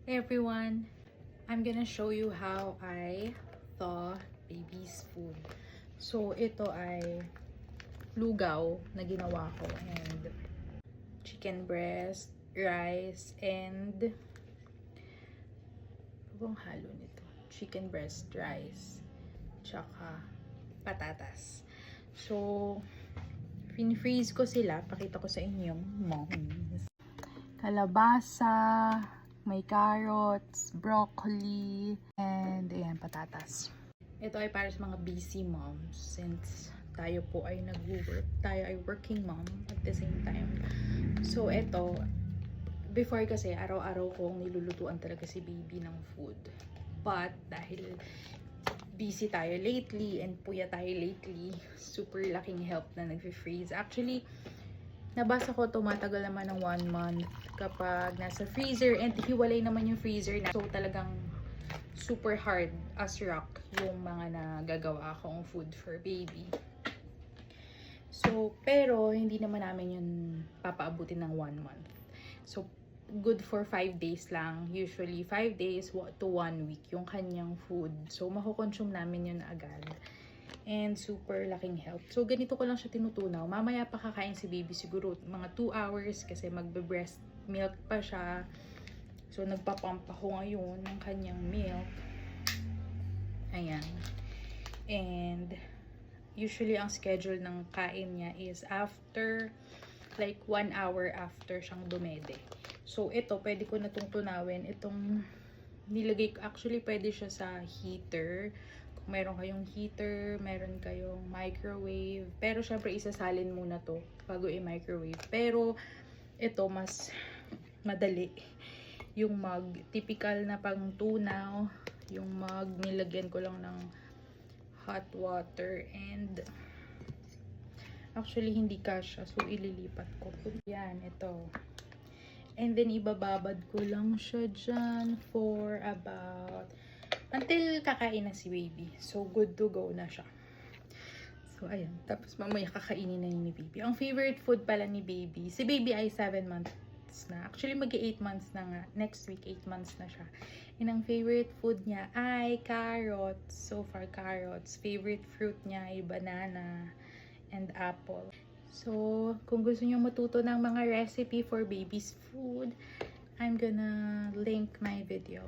Hey everyone, I'm gonna show you how I thaw baby's food. So ito ay lugaw na ginawa ko and chicken breast, rice, and ano bang halo nito? Chicken breast, rice, tsaka patatas. So, fin-freeze ko sila. Pakita ko sa inyong moms. Kalabasa, may carrots, broccoli, and ayan, patatas. Ito ay para sa mga busy moms since tayo po ay nag-work. Tayo ay working mom at the same time. So, ito, before kasi, araw-araw kong nilulutuan talaga si baby ng food. But, dahil busy tayo lately and puya tayo lately, super laking help na nag-freeze. Actually, nabasa ko tumatagal naman ng 1 month kapag nasa freezer and hiwalay naman yung freezer na. So talagang super hard as rock yung mga nagagawa kong food for baby. So, pero hindi naman namin yun papaabutin ng 1 month. So, good for 5 days lang. Usually 5 days to 1 week yung kanyang food. So, makukonsume namin yun agad. And super laking help. So, ganito ko lang siya tinutunaw. Mamaya pa kakain si baby siguro mga 2 hours kasi magbe-breast milk pa siya. So, nagpapump ako ngayon ng kanyang milk. Ayan. And, usually ang schedule ng kain niya is after, like 1 hour after siyang dumede. So, ito, pwede ko na itong tunawin. Itong nilagay ko, actually, pwede siya sa heater. Kung meron kayong heater, meron kayong microwave. Pero, syempre, isasalin muna to bago i-microwave. Pero, ito, mas madali. Yung mug, typical na pang tunaw. Yung mug, nilagyan ko lang ng hot water and actually, hindi kasha. So, ililipat ko. Yan, ito. And then, ibababad ko lang siya dyan for about until kakain na si baby. So, good to go na siya. So, ayan. Tapos, mamaya kakainin na yun ni baby. Ang favorite food pala ni baby. Si baby ay 7 months na. Actually, mag-8 months na nga. Next week, 8 months na siya. And ang favorite food niya ay carrots. So far, carrots. Favorite fruit niya ay banana and apple. So, kung gusto niyo matuto ng mga recipe for baby's food, I'm gonna link my video.